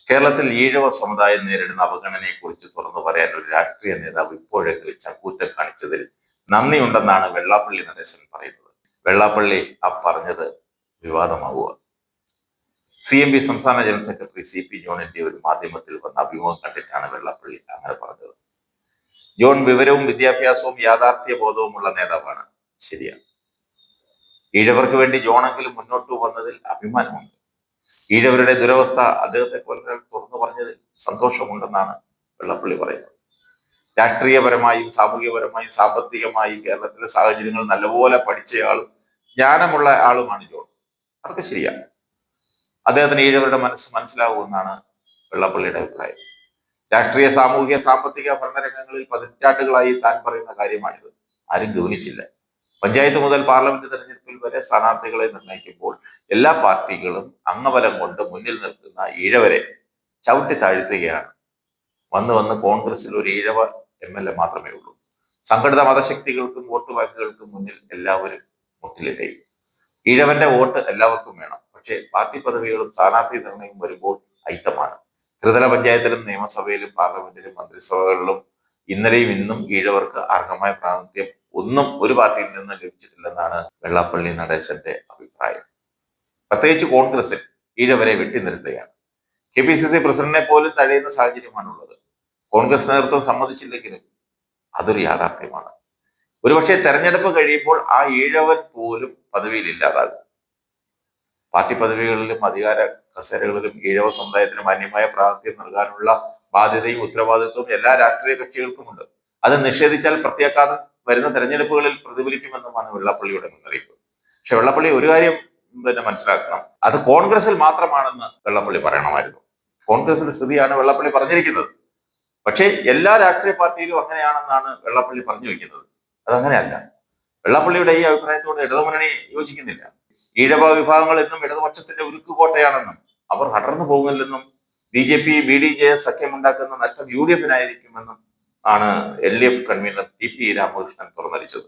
കേരളത്തിൽ ഈഴവ സമുദായം നേരിടുന്ന അവഗണനയെക്കുറിച്ച് തുറന്നു പറയാൻ ഒരു രാഷ്ട്രീയ നേതാവ് ഇപ്പോഴെങ്കിലും ചങ്കൂറ്റം കാണിച്ചതിൽ നന്ദിയുണ്ടെന്നാണ് വെള്ളാപ്പള്ളി നടേശൻ പറയുന്നത്. വെള്ളാപ്പള്ളി ആ പറഞ്ഞത് വിവാദമാവുക. CMP സംസ്ഥാന ജനറൽ സെക്രട്ടറി CP ജോണിന്റെ ഒരു മാധ്യമത്തിൽ വന്ന അഭിമുഖം കണ്ടിട്ടാണ് വെള്ളാപ്പള്ളി അങ്ങനെ പറഞ്ഞത്. ജോൺ വിവരവും വിദ്യാഭ്യാസവും യാഥാർത്ഥ്യ ബോധവുമുള്ള നേതാവാണ്, ശരിയാണ്. ഈഴവർക്ക് വേണ്ടി ജോണെങ്കിലും മുന്നോട്ട് വന്നതിൽ അഭിമാനമുണ്ട്. ഈഴവരുടെ ദുരവസ്ഥ അദ്ദേഹത്തെ പോലെ തുറന്നു പറഞ്ഞതിൽ സന്തോഷമുണ്ടെന്നാണ് വെള്ളാപ്പള്ളി പറയുന്നത്. രാഷ്ട്രീയപരമായും സാമൂഹികപരമായും സാമ്പത്തികമായും കേരളത്തിലെ സാഹചര്യങ്ങൾ നല്ലപോലെ പഠിച്ചയാളും ജ്ഞാനമുള്ള ആളുമാണ് ജോൺ. അതൊക്കെ ശരിയാണ്. അദ്ദേഹത്തിന് ഈഴവരുടെ മനസ്സ് മനസ്സിലാവുമെന്നാണ് വെള്ളാപ്പള്ളിയുടെ അഭിപ്രായം. രാഷ്ട്രീയ സാമൂഹിക സാമ്പത്തിക ഭരണരംഗങ്ങളിൽ പതിറ്റാണ്ടുകളായി താൻ പറയുന്ന കാര്യമാണിത്. ആരും ഗൗനിച്ചില്ല. പഞ്ചായത്ത് മുതൽ പാർലമെന്റ് തെരഞ്ഞെടുപ്പിൽ വരെ സ്ഥാനാർത്ഥികളെ നിർണ്ണയിക്കുമ്പോൾ എല്ലാ പാർട്ടികളും അംഗബലം കൊണ്ട് മുന്നിൽ നിൽക്കുന്ന ഈഴവരെ ചവിട്ടി താഴ്ത്തുകയാണ്. വന്ന് കോൺഗ്രസിൽ ഒരു ഈഴവ MLA മാത്രമേ ഉള്ളൂ. സംഘടിത മതശക്തികൾക്കും വോട്ട് ബാങ്കുകൾക്കും മുന്നിൽ എല്ലാവരും മുട്ടിലിടയും. ഈഴവന്റെ വോട്ട് എല്ലാവർക്കും വേണം. പക്ഷേ പാർട്ടി പദവികളും സ്ഥാനാർത്ഥി നിർണയം വരുമ്പോൾ അയിത്തമാണ്. ത്രിതല പഞ്ചായത്തിലും നിയമസഭയിലും പാർലമെന്റിലും മന്ത്രിസഭകളിലും ഇന്നലെയും ഇന്നും ഈഴവർക്ക് അർഹമായ പ്രാതിനിധ്യം ഒന്നും ഒരു പാർട്ടിയിൽ നിന്ന് ലഭിച്ചിട്ടില്ലെന്നാണ് വെള്ളാപ്പള്ളി നടേശന്റെ അഭിപ്രായം. പ്രത്യേകിച്ച് കോൺഗ്രസിൽ ഈഴവരെ വെട്ടിനിർത്തുകയാണ്. KPCC പ്രസിഡന്റിനെ പോലും തഴയുന്ന സാഹചര്യമാണുള്ളത്. കോൺഗ്രസ് നേതൃത്വം സമ്മതിച്ചില്ലെങ്കിലും അതൊരു യാഥാർത്ഥ്യമാണ്. ഒരുപക്ഷെ തെരഞ്ഞെടുപ്പ് കഴിയുമ്പോൾ ആ ഈഴവൻ പോലും പദവിയിൽ ഇല്ലാതാകും. പാർട്ടി പദവികളിലും അധികാര കസേരകളിലും ഈഴവ സമുദായത്തിന് മാന്യമായ പ്രാതിനിധ്യം നൽകാനുള്ള ബാധ്യതയും ഉത്തരവാദിത്വവും എല്ലാ രാഷ്ട്രീയ കക്ഷികൾക്കുമുണ്ട്. അത് നിഷേധിച്ചാൽ പ്രത്യാഘാതം വരുന്ന തെരഞ്ഞെടുപ്പുകളിൽ പ്രതിഫലിക്കുമെന്നുമാണ് വെള്ളാപ്പള്ളിയുടെ മുന്നറിയിപ്പ്. പക്ഷെ വെള്ളാപ്പള്ളി ഒരു കാര്യം മനസ്സിലാക്കണം, അത് കോൺഗ്രസിൽ മാത്രമാണെന്ന് വെള്ളാപ്പള്ളി പറയണമായിരുന്നു. കോൺഗ്രസിന്റെ സ്ഥിതിയാണ് വെള്ളാപ്പള്ളി പറഞ്ഞിരിക്കുന്നത്. പക്ഷേ എല്ലാ രാഷ്ട്രീയ പാർട്ടിയിലും അങ്ങനെയാണെന്നാണ് വെള്ളാപ്പള്ളി പറഞ്ഞു വയ്ക്കുന്നത്. അതങ്ങനെയല്ല. വെള്ളാപ്പള്ളിയുടെ ഈ അഭിപ്രായത്തോട് ഇടതുമുന്നണി യോജിക്കുന്നില്ല. ഈഴവ വിഭാഗങ്ങൾ എന്നും ഇടതുപക്ഷത്തിന്റെ ഉരുക്കുകോട്ടയാണെന്നും അവർ അടർന്നു പോകുന്നില്ലെന്നും BJP BDJS സഖ്യമുണ്ടാക്കുന്ന നഷ്ടം UDF-നായിരിക്കുമെന്നും ആണ് LDF കൺവീനർ TP രാമകൃഷ്ണൻ തുറന്നടിച്ചത്.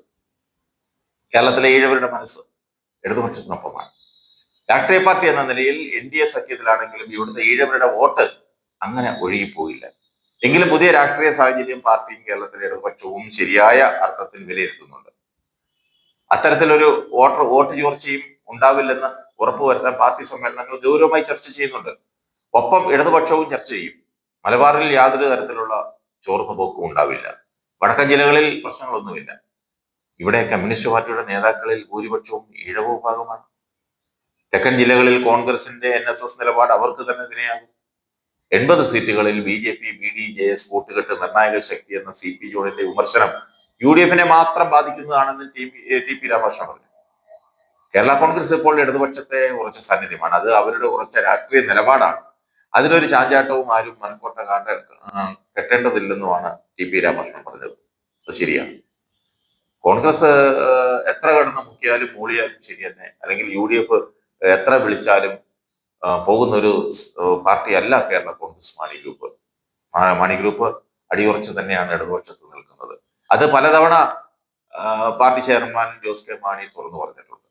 കേരളത്തിലെ ഈഴവരുടെ മനസ്സ് ഇടതുപക്ഷത്തിനൊപ്പമാണ്. രാഷ്ട്രീയ പാർട്ടി എന്ന നിലയിൽ NDA സഖ്യത്തിലാണെങ്കിലും ഇവിടുത്തെ ഈഴവരുടെ വോട്ട് അങ്ങനെ ഒഴുകിപ്പോയില്ല. എങ്കിലും പുതിയ രാഷ്ട്രീയ സാഹചര്യം പാർട്ടിയും കേരളത്തിലെ ഇടതുപക്ഷവും ശരിയായ അർത്ഥത്തിൽ വിലയിരുത്തുന്നുണ്ട്. അത്തരത്തിലൊരു വോട്ട് ചോർച്ചയും ഉണ്ടാവില്ലെന്ന് ഉറപ്പുവരുത്താൻ പാർട്ടി സമ്മേളനങ്ങൾ ഗൗരവമായി ചർച്ച ചെയ്യുന്നുണ്ട്. ഒപ്പം ഇടതുപക്ഷവും ചർച്ച ചെയ്യും. മലബാറിൽ യാതൊരു തരത്തിലുള്ള ചോർന്നുപോക്കും ഉണ്ടാവില്ല. വടക്കൻ ജില്ലകളിൽ പ്രശ്നങ്ങളൊന്നുമില്ല. ഇവിടെ കമ്മ്യൂണിസ്റ്റ് പാർട്ടിയുടെ നേതാക്കളിൽ ഭൂരിപക്ഷവും ഈഴവ വിഭാഗമാണ്. തെക്കൻ ജില്ലകളിൽ കോൺഗ്രസിന്റെ NSS നിലപാട് അവർക്ക് തന്നെ വിനയാകും. 80 സീറ്റുകളിൽ BJP BDJS കൂട്ടുകെട്ട് നിർണായക ശക്തി എന്ന CP ജോണിന്റെ വിമർശനം UDF-നെ മാത്രം ബാധിക്കുന്നതാണെന്ന് TP രാമകൃഷ്ണൻ പറഞ്ഞു. കേരള കോൺഗ്രസ് ഇപ്പോൾ ഇടതുപക്ഷത്തെ ഉറച്ച സാന്നിധ്യമാണ്. അത് അവരുടെ ഉറച്ച രാഷ്ട്രീയ നിലപാടാണ്. അതിനൊരു ചാഞ്ചാട്ടവും ആരും മനക്കോട്ട കെട്ടേണ്ടതില്ലെന്നുമാണ് TP രാമകൃഷ്ണൻ പറഞ്ഞത്. അത് ശരിയാണ്. കോൺഗ്രസ് എത്ര കടന്ന് മുക്കിയാലും മൂളിയാലും ശരി തന്നെ, അല്ലെങ്കിൽ UDF എത്ര വിളിച്ചാലും പോകുന്നൊരു പാർട്ടി അല്ല കേരള കോൺഗ്രസ് മാണി ഗ്രൂപ്പ് അടിയുറച്ച് തന്നെയാണ് ഇടതുപക്ഷത്ത് നിൽക്കുന്നത്. അത് പലതവണ party chairman Jose K Mani തുറന്നു പറഞ്ഞിട്ടുണ്ട്.